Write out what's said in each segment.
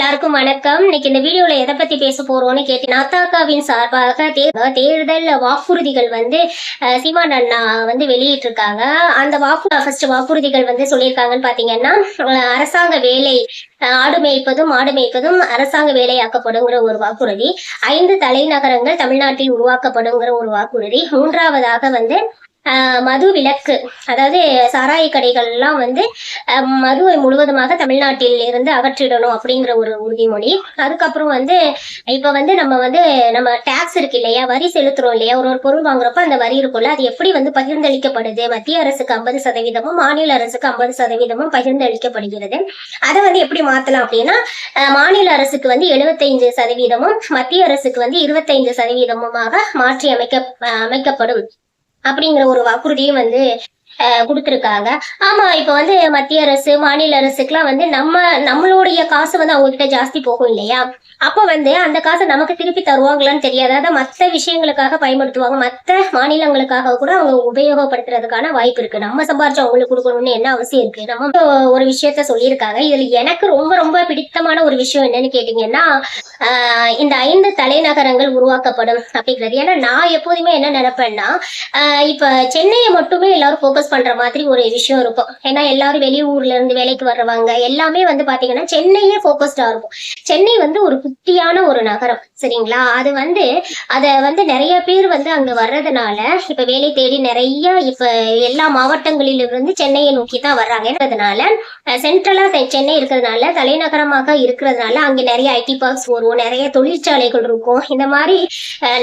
எல்லாருக்கும் வணக்கம். இன்னைக்கு இந்த வீடியோல எதை பத்தி பேச போறோம்னு கேட்டீங்கன்னா, அதிமுகவின் சார்பாக தேர்தல் வாக்குறுதிகள் சீமான் அண்ணா வெளியிட்டிருக்காங்க. அந்த ஃபர்ஸ்ட் வாக்குறுதிகள் சொல்லியிருக்காங்கன்னு பாத்தீங்கன்னா, அரசாங்க வேலை ஆடு மேய்ப்பதும் மாடு மேய்ப்பதும் அரசாங்க வேலையாக்கப்படுங்கிற ஒரு வாக்குறுதி. 5 தலைநகரங்கள் தமிழ்நாட்டில் உருவாக்கப்படுங்கிற ஒரு வாக்குறுதி. மூன்றாவதாக மது விலக்கு, அதாவது சாராய கடைகள் எல்லாம் மதுவை முழுவதுமாக தமிழ்நாட்டில் இருந்து அகற்றிடணும் அப்படிங்கிற ஒரு உறுதிமொழி. அதுக்கப்புறம் இப்ப நம்ம டாக்ஸ் இருக்கு இல்லையா, வரி செலுத்துறோம் இல்லையா, ஒரு பொருள் வாங்குறப்ப அந்த வரி இருக்குல்ல, அது எப்படி பகிர்ந்தளிக்கப்படுது, மத்திய அரசுக்கு 50%, மாநில அரசுக்கு 50% பகிர்ந்தளிக்கப்படுகிறது. அதை எப்படி மாத்தலாம் அப்படின்னா, மாநில அரசுக்கு 75%, மத்திய அரசுக்கு 25% மாற்றி அமைக்கப்படும் அப்படிங்கிற ஒரு வாக்குறுதியும் கொடுத்திருக்காங்க. ஆமா, இப்ப மத்திய அரசு மாநில அரசுக்குலாம் நம்மளுடைய காசு அவங்க கிட்ட ஜாஸ்தி போகும் இல்லையா, அப்ப அந்த காசை நமக்கு திருப்பி தருவாங்களான்னு தெரியாது. அதாவது மற்ற விஷயங்களுக்காக பயன்படுத்துவாங்க, மற்ற மாநிலங்களுக்காக கூட அவங்க உபயோகப்படுத்துறதுக்கான வாய்ப்பு இருக்கு. நம்ம சம்பாரிச்சு அவங்களுக்கு கொடுக்கணும்னு என்ன அவசியம் இருக்கு? நம்ம ஒரு விஷயத்த சொல்லியிருக்காங்க. இதுல எனக்கு ரொம்ப ரொம்ப பிடித்தமான ஒரு விஷயம் என்னன்னு கேட்டீங்கன்னா, இந்த 5 தலைநகரங்கள் உருவாக்கப்படும் அப்படிங்கிறது. ஏன்னா நான் எப்போதுமே என்ன நினைப்பேன்னா, இப்ப சென்னையை மட்டுமே எல்லாரும் போக்கஸ் பண்ற மாதிரி ஒரு விஷயம் இருக்கும். ஏன்னா எல்லாரும் வெளியூர்ல இருந்து வேலைக்கு வர்றவங்க எல்லாமே பாத்தீங்கன்னா சென்னையே போக்கஸ்டா இருக்கும். சென்னை ஒரு குட்டியான ஒரு நகரம், சரிங்களா? அது அத நிறைய பேர் அங்க வர்றதுனால இப்ப வேலை தேடி நிறைய இப்ப எல்லா மாவட்டங்களிலிருந்து சென்னையை நோக்கி தான் வர்றாங்க. சென்ட்ரலா சென்னை இருக்கிறதுனால, தலைநகரமாக இருக்கிறதுனால அங்க நிறைய ஐடி பார்க்ஸ் வரும், நிறைய தொழிற்சாலைகள் இருக்கும். இந்த மாதிரி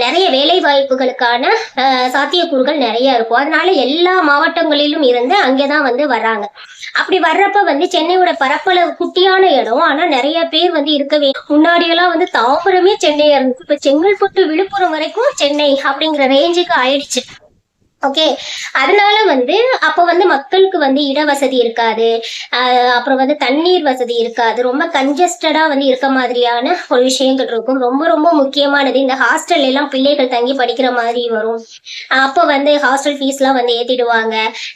நிறைய வேலை வாய்ப்புகளுக்கான சாத்தியக்கூறுகள் நிறைய இருக்கும். அதனால எல்லா மாவட்டங்களிலும் இருந்து அங்கேதான் வர்றாங்க. அப்படி வர்றப்ப சென்னையோட பரப்பளவு குட்டியான இடம், ஆனா நிறைய பேர் இருக்கவே. முன்னாடி எல்லாம் தாம்பரமே சென்னையா இருந்துச்சு, இப்ப செங்கல்பட்டு விழுப்புரம் வரைக்கும் சென்னை அப்படிங்கிற ரேஞ்சுக்கு ஆயிடுச்சு. ஓகே, அதனால அப்ப மக்களுக்கு இட வசதி இருக்காது, அப்புறம் தண்ணீர் வசதி இருக்காது, ரொம்ப கன்ஜஸ்டடா இருக்க மாதிரியான ஒரு விஷயங்கள் இருக்கும். ரொம்ப ரொம்ப முக்கியமானது, இந்த ஹாஸ்டல் எல்லாம் பிள்ளைகள் தங்கி படிக்கிற மாதிரி வரும். அப்ப ஹாஸ்டல் ஃபீஸ் எல்லாம் ஏத்திடுவாங்க.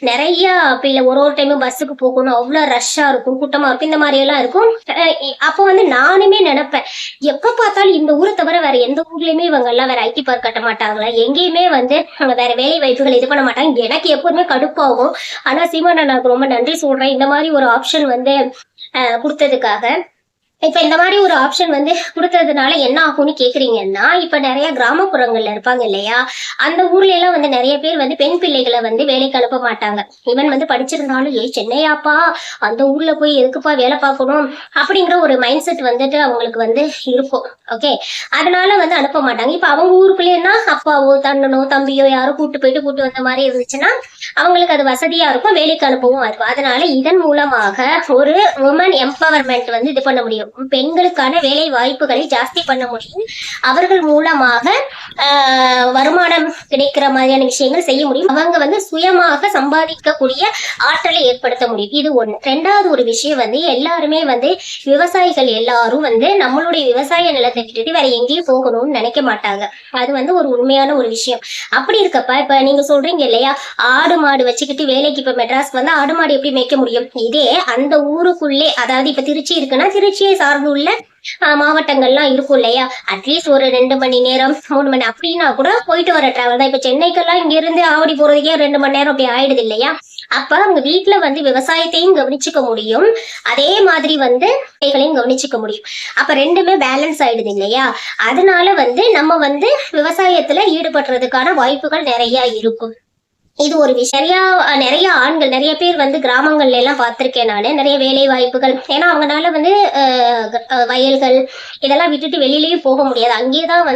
நிறைய பிள்ளை ஒரு டைமும் பஸ்ஸுக்கு போகணும், அவ்வளவு ரஷ்ஷா இருக்கும், கூட்டமா இருக்கும், இந்த மாதிரி எல்லாம் இருக்கும். அப்ப நானுமே நினைப்பேன், எப்ப பார்த்தாலும் இந்த ஊரை தவிர வேற எந்த ஊர்லயுமே இவங்க எல்லாம் வேற ஐடி பார்க் கட்ட மாட்டாங்களா, எங்கேயுமே வேற வேலை வாய்ப்புகள் இது பண்ண மாட்டாங்க. எனக்கு எப்போதுமே கடுப்பாகும். ஆனா சீமான் அண்ணாக்கு ரொம்ப நன்றி சொல்றேன், இந்த மாதிரி ஒரு ஆப்ஷன் கொடுத்ததுக்காக. இப்ப இந்த மாதிரி ஒரு ஆப்ஷன் கொடுத்ததுனால என்ன ஆகும்னு கேக்குறீங்கன்னா, இப்ப நிறைய கிராமப்புறங்கள்ல இருப்பாங்க இல்லையா, அந்த ஊர்ல எல்லாம் நிறைய பேர் பெண் பிள்ளைகளை வேலைக்கு அனுப்ப மாட்டாங்க. இவன் படிச்சிருந்தாலும், சென்னையாப்பா, அந்த ஊர்ல போய் எதுக்குப்பா வேலை பார்க்கணும் அப்படிங்கிற ஒரு மைண்ட் செட் அவங்களுக்கு இருக்கும். ஓகே, அதனால அனுப்ப மாட்டாங்க. இப்ப அவங்க ஊருக்குள்ளேன்னா அப்பாவோ தன்னனோ தம்பியோ யாரோ கூட்டு வந்த மாதிரி இருந்துச்சுன்னா அவங்களுக்கு அது வசதியா இருக்கும், வேலைக்கு அனுப்பவும் இருக்கும். அதனால இதன் மூலமாக ஒரு உமன் எம்பவர்மெண்ட் இது பண்ண முடியும், பெண்களுக்கான வேலை வாய்ப்புகளை ஜாஸ்தி பண்ண முடியும். அவர்கள் மூலமாக வருமானம் கிடைக்கிற மாதிரியான விஷயங்கள் செய்ய முடியும். அவங்க சுயமாக சம்பாதிக்கக்கூடிய ஆற்றலை ஏற்படுத்த முடியும். இது ஒண்ணு. ரெண்டாவது ஒரு விஷயம் எல்லாருமே விவசாயிகள் எல்லாரும் நம்மளுடைய விவசாய நிலத்தை விட்டுட்டு வேற எங்கேயும் போகணும்னு நினைக்க மாட்டாங்க. அது ஒரு உண்மையான ஒரு விஷயம். அப்படி இருக்கப்ப இப்ப நீங்க சொல்றீங்க இல்லையா, ஆடு மாடு வச்சுக்கிட்டு வேலைக்கு இப்ப மெட்ராஸ் ஆடு மாடு எப்படி மேய்க்க முடியும்? இதே அந்த ஊருக்குள்ளே, அதாவது இப்ப திருச்சி இருக்குன்னா திருச்சியை சார்ந்து உள்ள மாவட்டங்கள்லாம் இருக்கும் இல்லையா, அட்லீஸ்ட் ஒரு 2 மணி நேரம் 3 மணி அப்படின்னா கூட போயிட்டு வர டிராவல் தான். இப்ப சென்னைக்கெல்லாம் இங்க இருந்து ஆவடி போறதுக்கே 2 மணி நேரம் அப்படி ஆயிடுது இல்லையா. அப்ப அவங்க வீட்டுல விவசாயத்தையும் கவனிச்சுக்க முடியும், அதே மாதிரி வேலைகளையும் கவனிச்சுக்க முடியும். அப்ப ரெண்டுமே பேலன்ஸ் ஆயிடுது இல்லையா. அதனால நம்ம விவசாயத்துல ஈடுபடுறதுக்கான வாய்ப்புகள் நிறைய இருக்கும். இது ஒரு விஷயம். நிறைய ஆண்கள் நிறைய பேர் கிராமங்கள்ல எல்லாம் பார்த்திருக்கேன் நானு, நிறைய வேலை வாய்ப்புகள். ஏன்னா அவங்கனால வயல்கள் இதெல்லாம் விட்டுட்டு வெளியிலயும் போக முடியாது, அங்கேயேதான்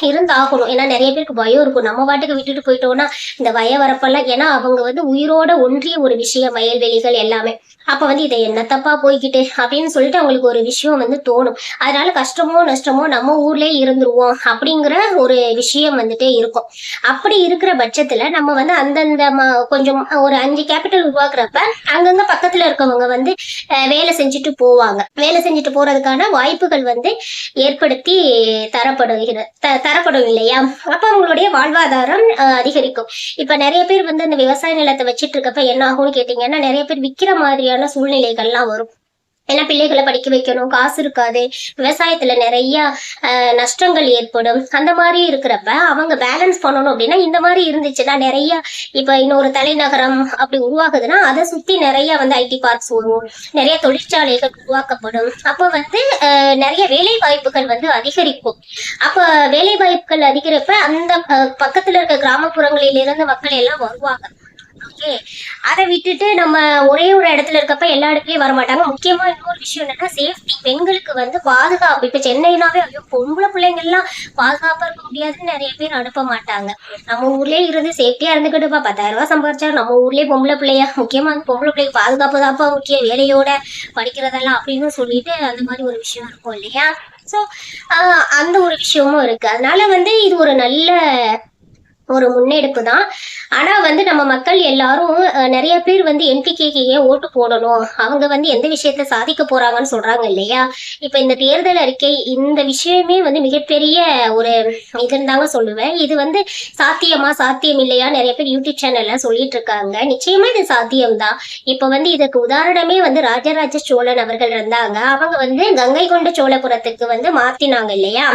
இருந்தாகணும். ஏன்னா நிறைய பேருக்கு பயம் இருக்கும், நம்ம பாட்டுக்கு விட்டுட்டு போயிட்டோம்னா இந்த வரப்பெல்லாம். ஏன்னா அவங்க உயிரோட ஒன்றிய ஒரு விஷயம் வயல்வெளிகள் எல்லாமே. அப்ப இதை என்ன தப்பா போய்கிட்டு அப்படின்னு சொல்லிட்டு அவங்களுக்கு ஒரு விஷயம் தோணும். அதனால கஷ்டமோ நஷ்டமோ நம்ம ஊர்லயே இருந்துருவோம் அப்படிங்கிற ஒரு விஷயம் இருக்கும். அப்படி இருக்கிற பட்சத்துல நம்ம அந்தந்த கொஞ்சம் ஒரு 5 கேபிட்டல் உருவாக்குறப்ப அங்கங்க பக்கத்துல இருக்கவங்க வேலை செஞ்சுட்டு போவாங்க. வேலை செஞ்சுட்டு போறதுக்கான வாய்ப்புகள் ஏற்படுத்தி தரப்படும் இல்லையா. அப்ப அவங்களுடைய வாழ்வாதாரம் அதிகரிக்கும். இப்ப நிறைய பேர் அந்த விவசாய நிலத்தை வச்சிட்டு இருக்கப்ப என்ன ஆகும்னு கேட்டீங்கன்னா, நிறைய பேர் விக்கிற மாதிரியான சூழ்நிலைகள்லாம் வரும். ஏன்னா பிள்ளைகளை படிக்க வைக்கணும், காசு இருக்காது, விவசாயத்துல நிறைய நஷ்டங்கள் ஏற்படும். அந்த மாதிரி இருக்கிறப்ப அவங்க பேலன்ஸ் பண்ணணும் அப்படின்னா இந்த மாதிரி இருந்துச்சுன்னா நிறைய இப்ப இன்னொரு தலைநகரம் அப்படி உருவாகுதுன்னா அதை சுத்தி நிறைய வந்து ஐடி பார்க்ஸ் வரும், நிறைய தொழிற்சாலைகள் உருவாக்கப்படும். அப்போ வந்து நிறைய வேலை வாய்ப்புகள் வந்து அதிகரிக்கும். அப்ப வேலை வாய்ப்புகள் அதிகரிப்ப அந்த பக்கத்துல இருக்க கிராமப்புறங்களில் இருந்து மக்கள் எல்லாம் வருவாங்க. ஓகே, அதை விட்டுட்டு நம்ம ஒரே ஒரு இடத்துல இருக்கப்ப எல்லா இடத்துலயும் வரமாட்டாங்க. முக்கியமா இன்னொரு விஷயம் என்னன்னா சேஃப்டி, பெண்களுக்கு வந்து பாதுகாப்பு. இப்ப சென்னைனாவே ஐயோ பொம்பளை பிள்ளைங்க எல்லாம் பாதுகாப்பா இருக்க முடியாதுன்னு நிறைய பேர் அனுப்ப மாட்டாங்க. நம்ம ஊர்லயே இருந்து சேஃப்டியா இருந்துக்கிட்டுப்பா 10,000 ரூபாய் சம்பாரிச்சா நம்ம ஊர்லயே பொம்பளை பிள்ளையா, முக்கியமா வந்து பொம்பளை பிள்ளைக்கு பாதுகாப்பு தான்ப்பா முக்கியம், வேலையோட படிக்கிறதெல்லாம் அப்படின்னு சொல்லிட்டு அந்த மாதிரி ஒரு விஷயம் இருக்கும் இல்லையா. சோ அந்த ஒரு விஷயமும் இருக்கு. அதனால வந்து இது ஒரு நல்ல ஒரு முன்னெடுப்பு தான். ஆனா வந்து நம்ம மக்கள் எல்லாரும் நிறைய பேர் வந்து என்பிகேக்கு ஏன் ஓட்டு போடணும், அவங்க வந்து எந்த விஷயத்த சாதிக்க போறாங்கன்னு சொல்றாங்க இல்லையா. இப்ப இந்த தேர்தல் அறிக்கை இந்த விஷயமே வந்து மிகப்பெரிய ஒரு இதுன்னு தாங்க சொல்லுவேன். இது வந்து சாத்தியம் இல்லையா நிறைய பேர் யூடியூப் சேனல்ல சொல்லிட்டு இருக்காங்க. நிச்சயமா இது சாத்தியம்தான். இப்ப வந்து இதுக்கு உதாரணமே வந்து ராஜராஜ சோழன் அவர்கள் இருந்தாங்க. அவங்க வந்து கங்கை கொண்ட சோழபுரத்துக்கு வந்து மாத்தினாங்க இல்லையா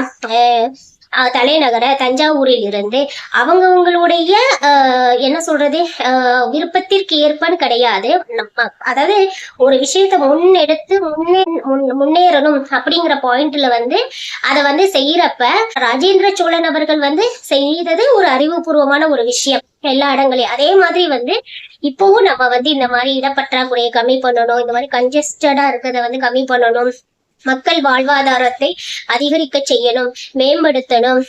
தலைநகர தஞ்சாவூரில் இருந்து. அவங்கவுங்களுடைய என்ன சொல்றது விருப்பத்திற்கு ஏற்பன்னு கிடையாது. அதாவது ஒரு விஷயத்த முன்னெடுத்து முன்னேறணும் அப்படிங்கிற பாயிண்ட்ல வந்து அதை வந்து செய்யறப்ப ராஜேந்திர சோழன் அவர்கள் வந்து செய்தது ஒரு அறிவுபூர்வமான ஒரு விஷயம் எல்லா இடங்களையும். அதே மாதிரி வந்து இப்பவும் நம்ம வந்து இந்த மாதிரி இடப்பற்றாக்குறையை கம்மி பண்ணணும், இந்த மாதிரி கன்ஜஸ்டடா இருக்கிறத வந்து கம்மி பண்ணணும், மக்கள் வாழ்வாதாரத்தை அதிகரிக்க செய்யணும், மேம்படுத்தணும்.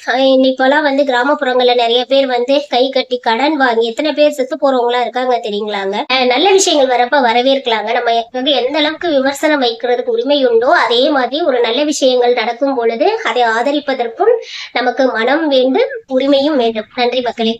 இப்பெல்லாம் வந்து கிராமப்புறங்கள்ல நிறைய பேர் வந்து கை கட்டி கடன் வாங்கி எத்தனை பேர் செத்து போறவங்களா இருக்காங்க தெரியுங்களாங்க. நல்ல விஷயங்கள் வரப்ப வரவேற்கலாங்க. நம்ம வந்து எந்த அளவுக்கு விமர்சனம் வைக்கிறதுக்கு உரிமை உண்டோ அதே மாதிரி ஒரு நல்ல விஷயங்கள் நடக்கும் பொழுது அதை ஆதரிப்பதற்கும் நமக்கு மனம் வேண்டும், உரிமையும் வேண்டும். நன்றி மக்களே.